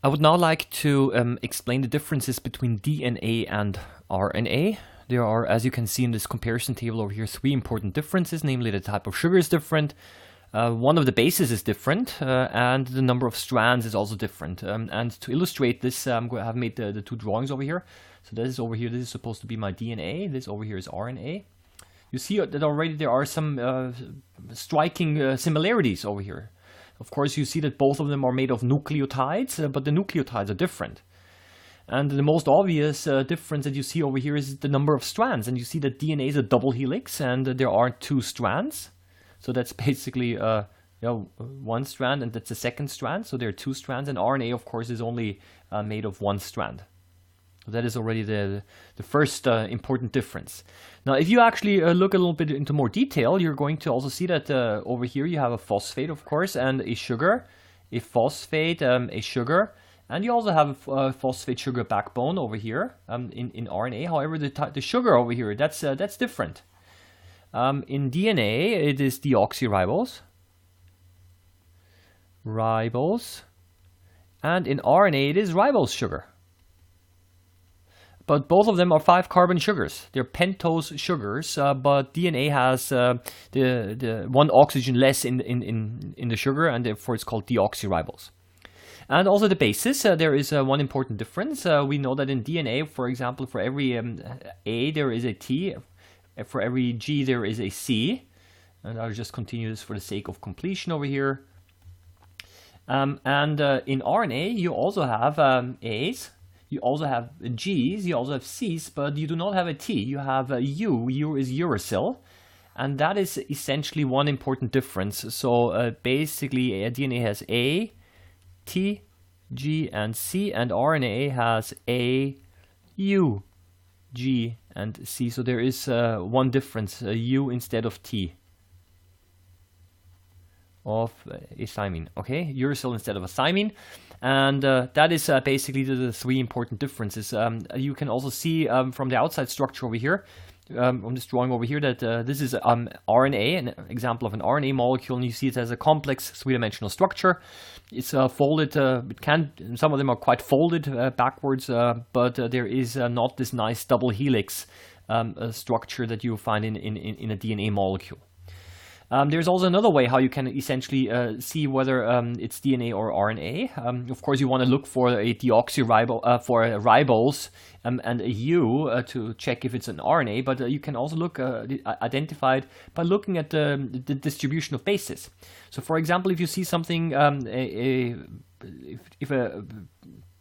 I would now like to explain the differences between DNA and RNA. There are, as you can see in this comparison table over here, three important differences, namely the type of sugar is different, one of the bases is different, and the number of strands is also different. And to illustrate this, I've made the two drawings over here. So this is over here, this is supposed to be my DNA, this over here is RNA. You see that already there are some striking similarities over here. Of course, you see that both of them are made of nucleotides, but the nucleotides are different. And the most obvious difference that you see over here is the number of strands. And you see that DNA is a double helix, and there are two strands. So that's basically one strand, and that's the second strand. So there are two strands, and RNA, of course, is only made of one strand. That is already the first important difference. Now, if you actually look a little bit into more detail, you're going to also see that over here you have a phosphate, of course, and a sugar, a phosphate, a sugar, and you also have a phosphate sugar backbone over here in RNA. However, the sugar over here, that's different. In DNA, it is deoxyribose, and in RNA, it is ribose sugar. But both of them are 5-carbon sugars. They're pentose sugars, but DNA has the one oxygen less in the sugar, and therefore it's called deoxyribose. And also the bases, there is one important difference. We know that in DNA, for example, for every A there is a T, for every G there is a C. And I'll just continue this for the sake of completion over here. And in RNA, you also have A's. You also have G's, you also have C's, but you do not have a T. You have a U. U is uracil, and that is essentially one important difference. So basically, DNA has A, T, G, and C, and RNA has A, U, G, and C. So there is one difference, U instead of T of a thymine, okay? Uracil instead of a thymine. And that is basically the three important differences. You can also see from the outside structure over here, on this drawing over here, that this is RNA, an example of an RNA molecule, and you see it has a complex three-dimensional structure. It's folded, some of them are quite folded backwards, but there is not this nice double helix structure that you find in a DNA molecule. There's also another way how you can essentially see whether it's DNA or RNA. Of course, you want to look for a deoxyribose, for a ribose and a U to check if it's an RNA, but you can also look identify it by looking at the distribution of bases. So, for example, if you see something, if a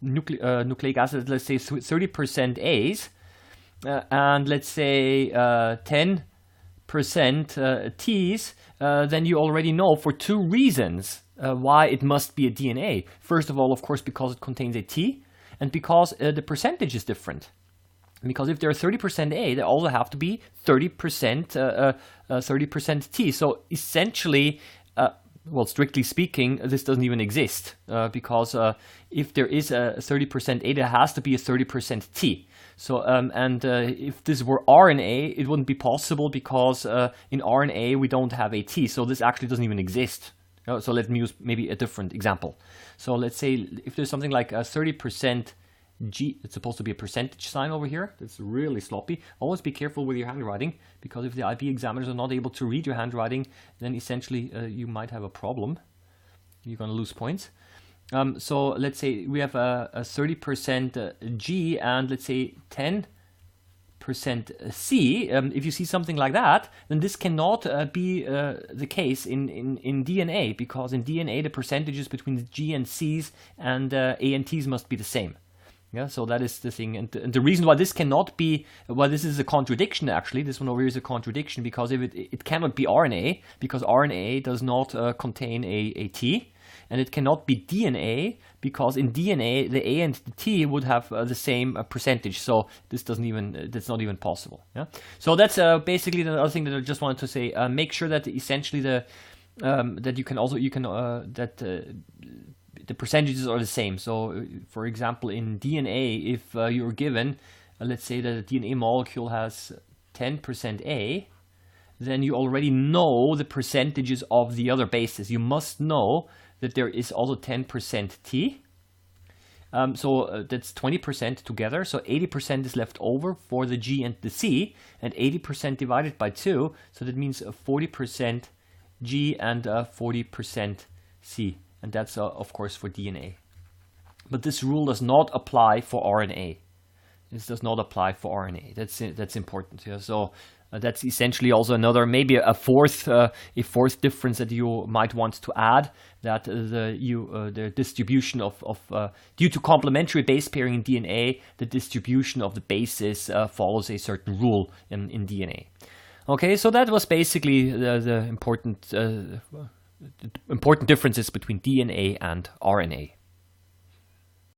nucleic acid, let's say 30% A's, and let's say 10% T's, then you already know for two reasons why it must be a DNA. First of all, of course, because it contains a T, and because the percentage is different. Because if there are 30% A, there also have to be 30% T. So essentially, well, strictly speaking, this doesn't even exist because if there is a 30% A, there has to be a 30% T. So, if this were RNA, it wouldn't be possible because in RNA we don't have a T. So this actually doesn't even exist. So let me use maybe a different example. So let's say if there's something like a 30% G, it's supposed to be a percentage sign over here. That's really sloppy. Always be careful with your handwriting, because if the IB examiners are not able to read your handwriting, then essentially you might have a problem. You're going to lose points. So let's say we have a 30% G and let's say 10% C. If you see something like that, then this cannot be the case in DNA, because in DNA the percentages between the G and C's and A and T's must be the same. Yeah, so that is the thing, and the reason why this cannot be, well, this is a contradiction actually. This one over here is a contradiction, because if it cannot be RNA, because RNA does not contain a T, and it cannot be DNA, because in DNA the A and the T would have the same percentage. So this doesn't even, that's not even possible. Yeah. So that's basically the other thing that I just wanted to say. Make sure that essentially the that you can also the percentages are the same. So, for example, in DNA, if you're given, let's say that a DNA molecule has 10% A, then you already know the percentages of the other bases. You must know that there is also 10% T. That's 20% together, so 80% is left over for the G and the C, and 80% divided by 2, so that means 40% G and 40% C, and that's of course for DNA. But this rule does not apply for RNA. This does not apply for RNA. That's important. Yeah? So that's essentially also another, maybe a fourth difference that you might want to add, that the distribution of due to complementary base pairing in DNA, the distribution of the bases follows a certain rule in DNA. Okay, so that was basically the important differences between DNA and RNA.